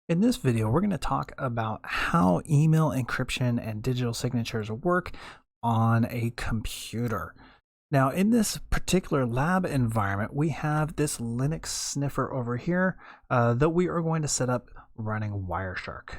In this video, we're going to talk about how email encryption and digital signatures work on a computer. Now, in this particular lab environment, we have this Linux sniffer over here that we are going to set up running Wireshark.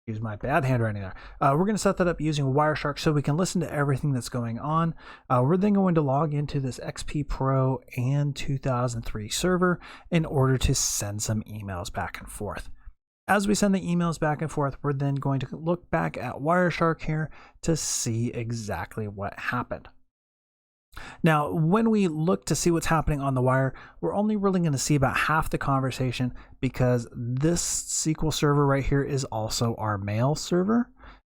Use my bad handwriting there. We're going to set that up using Wireshark so we can listen to everything that's going on. We're then going to log into this XP Pro and 2003 server in order to send some emails back and forth. As we send the emails back and forth, we're then going to look back at Wireshark here to see exactly what happened. Now, when we look to see what's happening on the wire, we're only really going to see about half the conversation because this SQL server right here is also our mail server.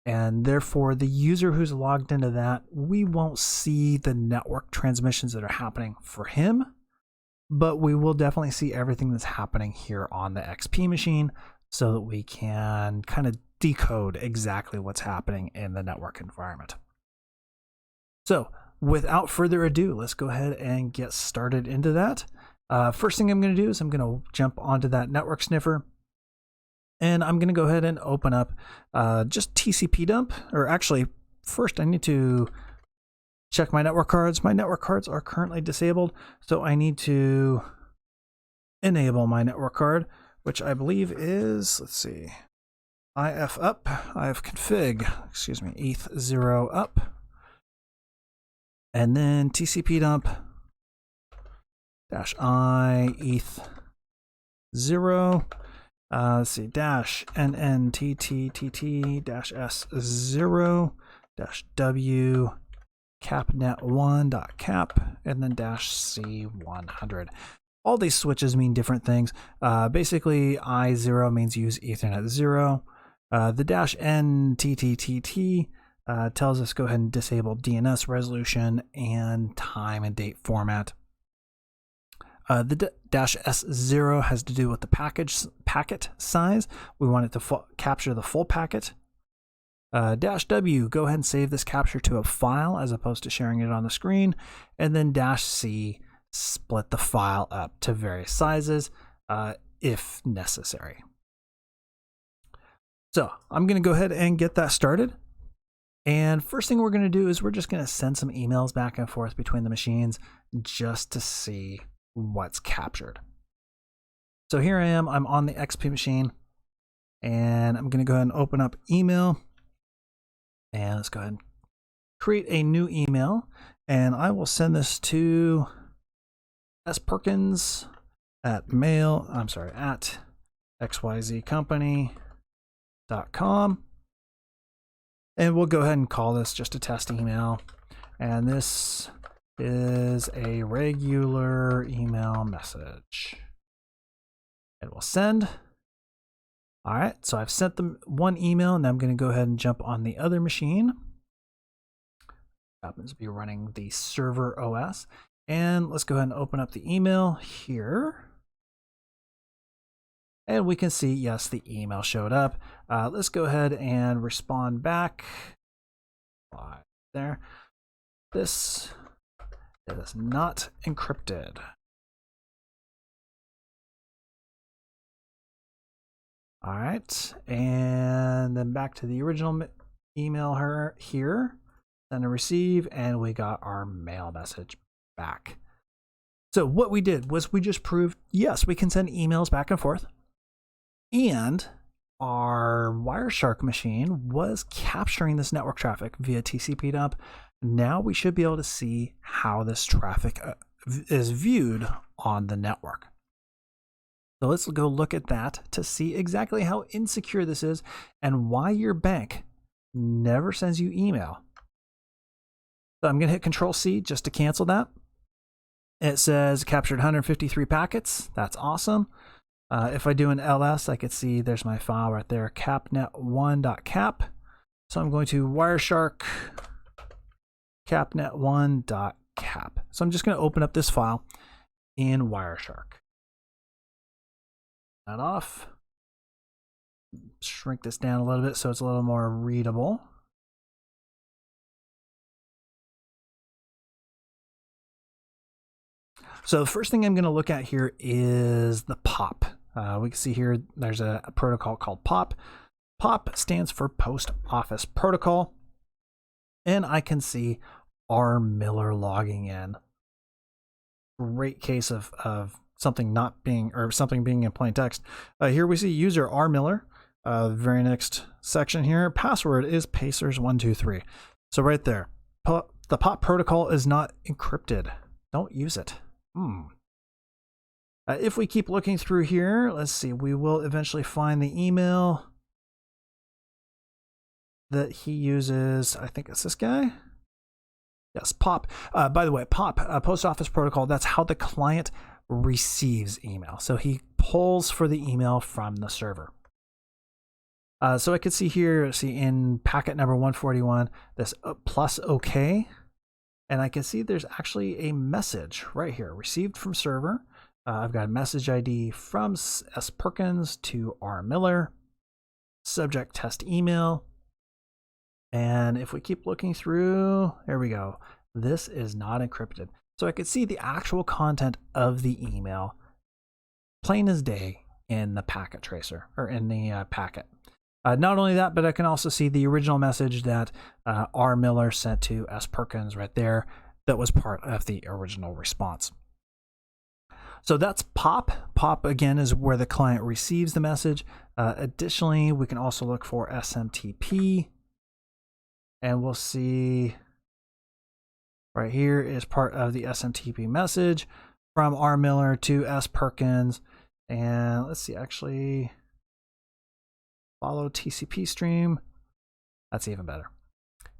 And therefore, the user who's logged into that, we won't see the network transmissions that are happening for him, but we will definitely see everything that's happening here on the XP machine so that we can kind of decode exactly what's happening in the network environment. So, without further ado, let's go ahead and get started into that. First thing I'm going to do is I'm going to jump onto that network sniffer. And I'm going to go ahead and open up just TCP dump. Or actually, first I need to check my network cards. My network cards are currently disabled. So I need to enable my network card, which I believe is, let's see, IF up, IF config, ETH0 up. And then TCP dump -I ETH0. Let's see, -NNTTTT-S0 -W capnet1.cap and then -C100. All these switches mean different things. Basically, I0 means use Ethernet 0. The -NTTTT tells us go ahead and disable DNS resolution and time and date format. The -S0 has to do with the packet size. We want it to capture the full packet. -W, go ahead and save this capture to a file as opposed to sharing it on the screen. And then -C, split the file up to various sizes if necessary. So I'm going to go ahead and get that started. And first thing we're going to do is we're just going to send some emails back and forth between the machines just to see what's captured. So here I am, I'm on the XP machine, and I'm going to go ahead and open up email. And let's go ahead and create a new email. And I will send this to sperkins at xyzcompany.com. And we'll go ahead and call this just a test email. And this is a regular email message. And we'll send. All right, so I've sent them one email, and I'm going to go ahead and jump on the other machine. Happens to be running the server OS. And let's go ahead and open up the email here. And we can see, yes, the email showed up. Let's go ahead and respond back. Right there. This is not encrypted. All right, and then back to the original email here. Send and receive, and we got our mail message back. So what we did was we just proved, yes, we can send emails back and forth. And our Wireshark machine was capturing this network traffic via TCP dump. Now we should be able to see how this traffic is viewed on the network. So let's go look at that to see exactly how insecure this is and why your bank never sends you email. So I'm going to hit Control-C just to cancel that. It says captured 153 packets. That's awesome. If I do an ls, I could see there's my file right there, capnet1.cap. So I'm going to Wireshark capnet1.cap. So I'm just going to open up this file in Wireshark. That off. Shrink this down a little bit so it's a little more readable. So the first thing I'm going to look at here is the POP. We can see here there's a protocol called POP. POP stands for Post Office Protocol. And I can see R. Miller logging in. Great case of something not being, or something being in plain text. Here we see user R. Miller. Very next section here, password is Pacers123. So right there, the POP protocol is not encrypted. Don't use it. If we keep looking through here, let's see, we will eventually find the email that he uses. I think it's this guy. Yes, POP. By the way, POP, Post Office Protocol, that's how the client receives email. So he pulls for the email from the server. So I could see here, in packet number 141, this plus OK. And I can see there's actually a message right here, received from server. I've got a message ID from S. Perkins to R. Miller, subject test email. And if we keep looking through, there we go. This is not encrypted. So I could see the actual content of the email, plain as day, in the packet tracer, or in the packet. Not only that, but I can also see the original message that R. Miller sent to S. Perkins right there. That was part of the original response. So that's POP. POP, again, is where the client receives the message. Additionally, we can also look for SMTP. And we'll see right here is part of the SMTP message from R. Miller to S. Perkins. And let's see, actually, follow TCP stream. That's even better.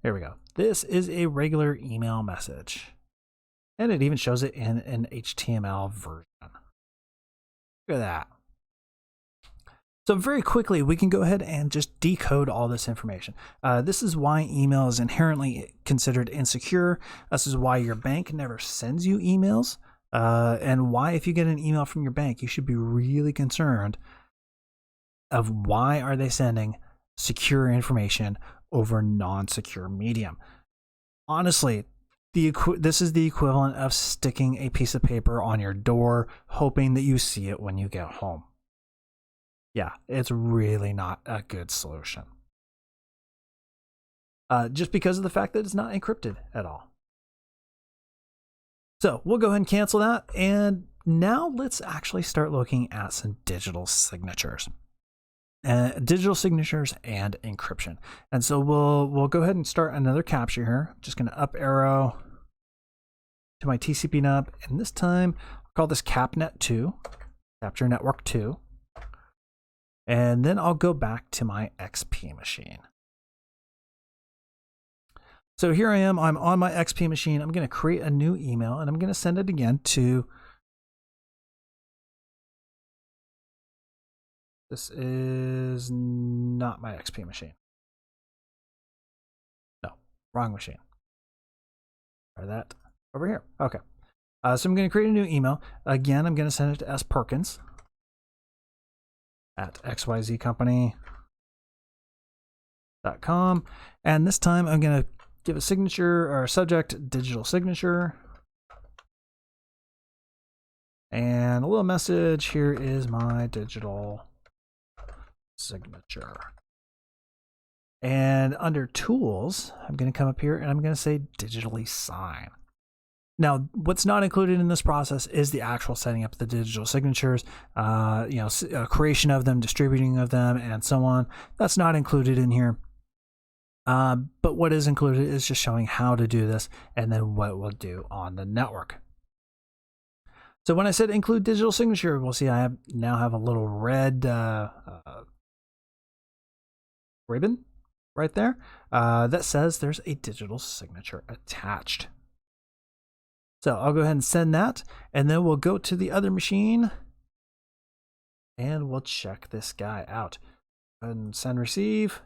Here we go. This is a regular email message. And it even shows it in an HTML version. Look at that. So very quickly, we can go ahead and just decode all this information. This is why email is inherently considered insecure. This is why your bank never sends you emails. And why, if you get an email from your bank, you should be really concerned of why are they sending secure information over non-secure medium. Honestly, this is the equivalent of sticking a piece of paper on your door, hoping that you see it when you get home. Yeah, it's really not a good solution. Just because of the fact that it's not encrypted at all. So we'll go ahead and cancel that. And now let's actually start looking at some digital signatures. Digital signatures and encryption. And so we'll go ahead and start another capture here. I'm just going to up arrow to my TCP nub. And this time I'll call this CapNet2, Capture Network 2. And then I'll go back to my XP machine. So here I am, I'm on my XP machine. I'm going to create a new email and I'm going to send it again to, this is not my XP machine. No, wrong machine. Try that over here. Okay. So I'm going to create a new email. Again, I'm going to send it to S. Perkins at xyzcompany.com. And this time I'm going to give a signature or a subject digital signature. And a little message, here is my digital signature. And under tools, I'm going to come up here and I'm going to say digitally sign. Now, what's not included in this process is the actual setting up the digital signatures, creation of them, distributing of them, and so on. That's not included in here. But what is included is just showing how to do this and then what we'll do on the network. So when I said include digital signature, we'll see I now have a little red ribbon right there that says there's a digital signature attached. So I'll go ahead and send that, and then we'll go to the other machine and we'll check this guy out. Go ahead and send receive.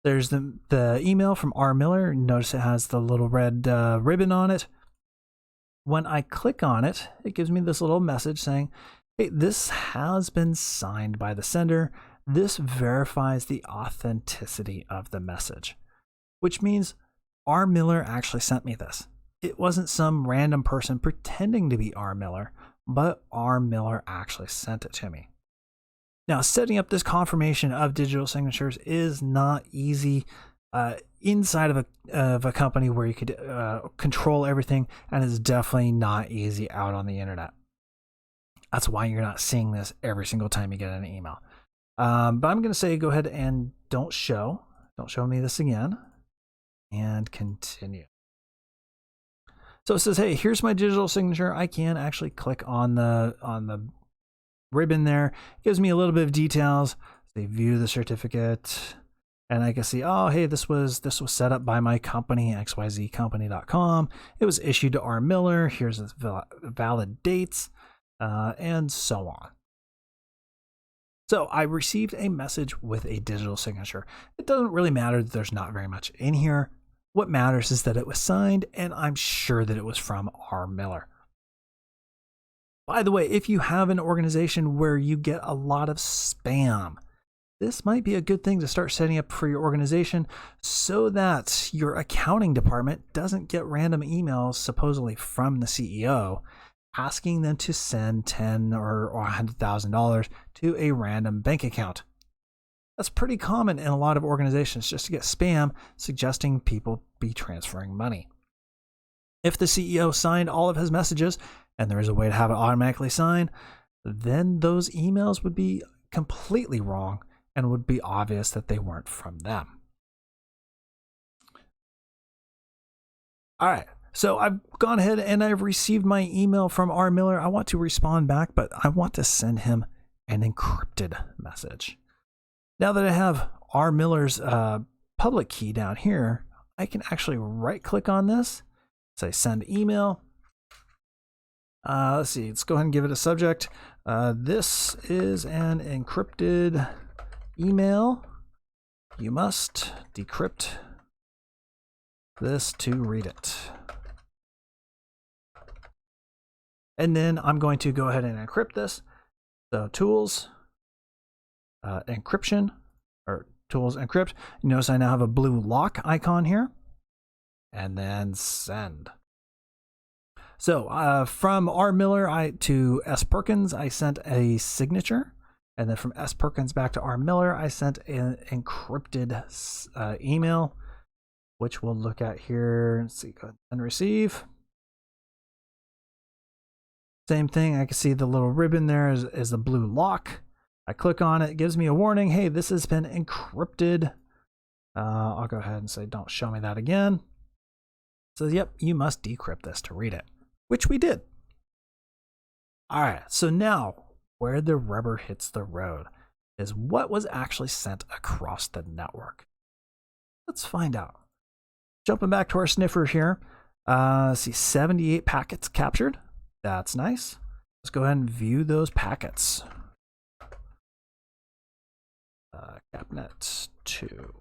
There's the email from R. Miller. Notice it has the little red ribbon on it. When I click on it, it gives me this little message saying, hey, this has been signed by the sender. This verifies the authenticity of the message, which means R. Miller actually sent me this. it wasn't some random person pretending to be R. Miller, but R. Miller actually sent it to me. Now, setting up this confirmation of digital signatures is not easy inside of a company where you could control everything, and it's definitely not easy out on the internet. That's why you're not seeing this every single time you get an email. But I'm going to say go ahead and don't show me this again, and continue. So it says, hey, here's my digital signature. I can actually click on the ribbon there. It gives me a little bit of details. They view the certificate, and I can see, oh, hey, this was set up by my company, xyzcompany.com. It was issued to R. Miller. Here's the valid dates, and so on. So I received a message with a digital signature. It doesn't really matter that there's not very much in here. What matters is that it was signed, and I'm sure that it was from R. Miller. By the way, if you have an organization where you get a lot of spam, this might be a good thing to start setting up for your organization so that your accounting department doesn't get random emails, supposedly from the CEO, asking them to send $10,000 or $100,000 to a random bank account. That's pretty common in a lot of organizations, just to get spam suggesting people be transferring money. If the CEO signed all of his messages, and there is a way to have it automatically signed, then those emails would be completely wrong and would be obvious that they weren't from them. All right, so I've gone ahead and I've received my email from R. Miller. I want to respond back, but I want to send him an encrypted message. Now that I have R. Miller's public key down here, I can actually right click on this, say send email. Let's see, let's go ahead and give it a subject. This is an encrypted email. You must decrypt this to read it. And then I'm going to go ahead and encrypt this. So tools, encryption, or tools encrypt. You notice I now have a blue lock icon here, and then send. So from R. Miller to S. Perkins, I sent a signature, and then from S. Perkins back to R. Miller, I sent an encrypted email, which we'll look at here. Let's see, go ahead and receive. Same thing, I can see the little ribbon there is the blue lock. I click on it, it gives me a warning. Hey, this has been encrypted. I'll go ahead and say, don't show me that again. It says, yep, you must decrypt this to read it, which we did. All right, so now where the rubber hits the road is what was actually sent across the network. Let's find out. Jumping back to our sniffer here, see 78 packets captured. That's nice. Let's go ahead and view those packets. Capnet 2.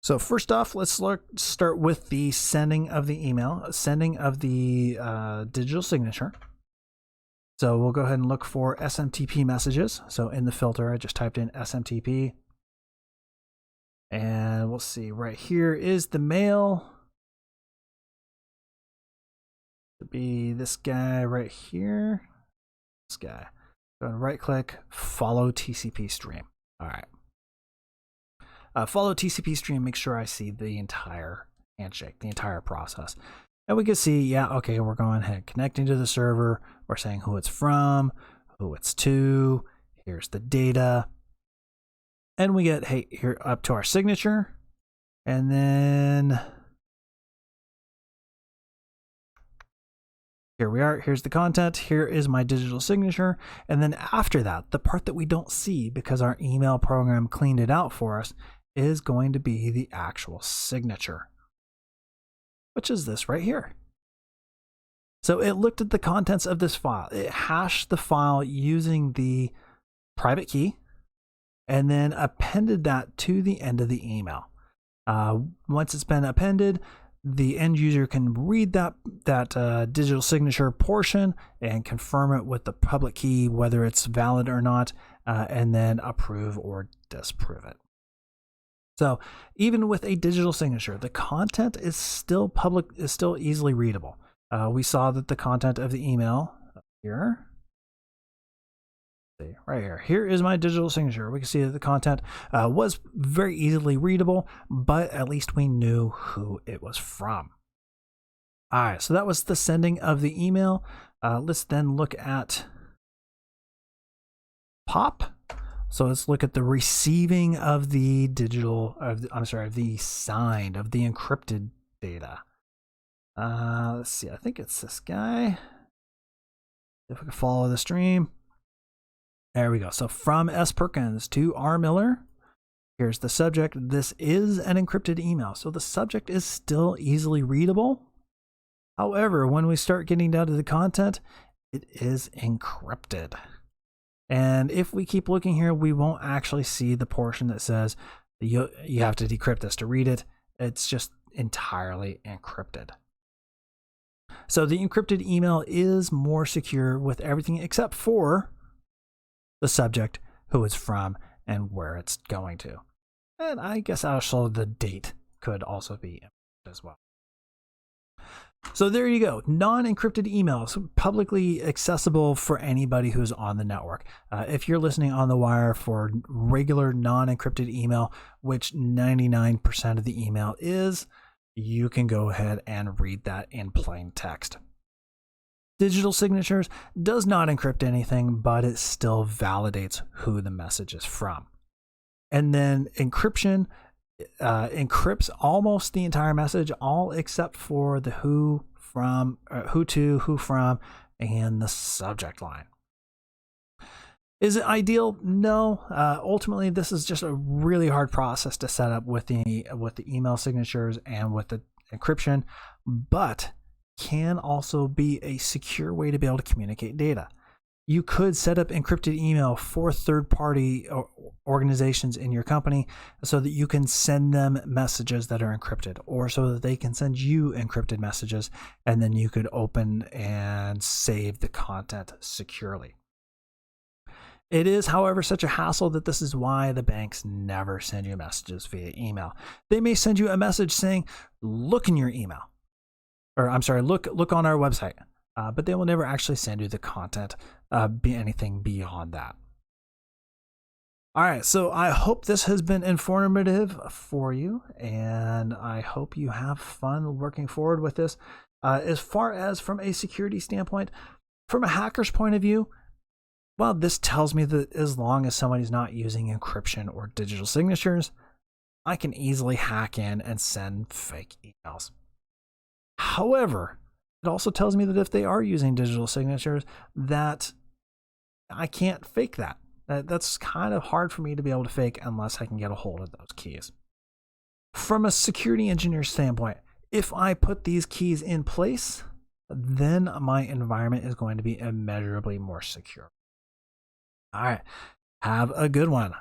So first off, let's start with the sending of the email, sending of the digital signature. So we'll go ahead and look for SMTP messages. So in the filter, I just typed in SMTP. And we'll see right here is the mail. To be this guy right here. This guy. Go ahead and right click, follow TCP stream. All right. Follow TCP stream, make sure I see the entire handshake, the entire process. And we can see, yeah, okay, we're going ahead, connecting to the server. We're saying who it's from, who it's to. Here's the data. And we get, hey, here up to our signature. And then here we are. Here's the content. Here is my digital signature. And then after that, the part that we don't see because our email program cleaned it out for us is going to be the actual signature, which is this right here. So it looked at the contents of this file. It hashed the file using the private key and then appended that to the end of the email. Once it's been appended, the end user can read that digital signature portion and confirm it with the public key, whether it's valid or not. and then approve or disapprove it. So even with a digital signature, the content is still public, is still easily readable. We saw that the content of the email here, right here. Here is my digital signature. We can see that the content was very easily readable, but at least we knew who it was from. All right, so that was the sending of the email. Let's then look at POP. So let's look at the receiving of the digital, of the signed, of the encrypted data. Let's see, I think it's this guy. If we can follow the stream. There we go. So from S. Perkins to R. Miller. Here's the subject. This is an encrypted email. So the subject is still easily readable. However, when we start getting down to the content, it is encrypted. And if we keep looking here, we won't actually see the portion that says you have to decrypt this to read it. It's just entirely encrypted. So the encrypted email is more secure with everything except for the subject, who it's from, and where it's going to. And I guess also the date could also be encrypted as well. So there you go. Non-encrypted emails, publicly accessible for anybody who's on the network. If you're listening on the wire for regular non-encrypted email, which 99% of the email is, you can go ahead and read that in plain text. Digital signatures does not encrypt anything, but it still validates who the message is from. And then encryption encrypts almost the entire message, all except for the who, from, who to, who from, and the subject line. Is it ideal? No. Ultimately, this is just a really hard process to set up with the email signatures and with the encryption, but can also be a secure way to be able to communicate data. You could set up encrypted email for third-party organizations in your company so that you can send them messages that are encrypted, or so that they can send you encrypted messages, and then you could open and save the content securely. It is, however, such a hassle that this is why the banks never send you messages via email. They may send you a message saying, look in your email, or I'm sorry, look on our website. But they will never actually send you the content, be anything beyond that. All right, so I hope this has been informative for you, and I hope you have fun working forward with this. As far as from a security standpoint, from a hacker's point of view, well, this tells me that as long as somebody's not using encryption or digital signatures, I can easily hack in and send fake emails. However, it also tells me that if they are using digital signatures, that I can't fake that. That's kind of hard for me to be able to fake unless I can get a hold of those keys. From a security engineer standpoint, if I put these keys in place, then my environment is going to be immeasurably more secure. All right, have a good one.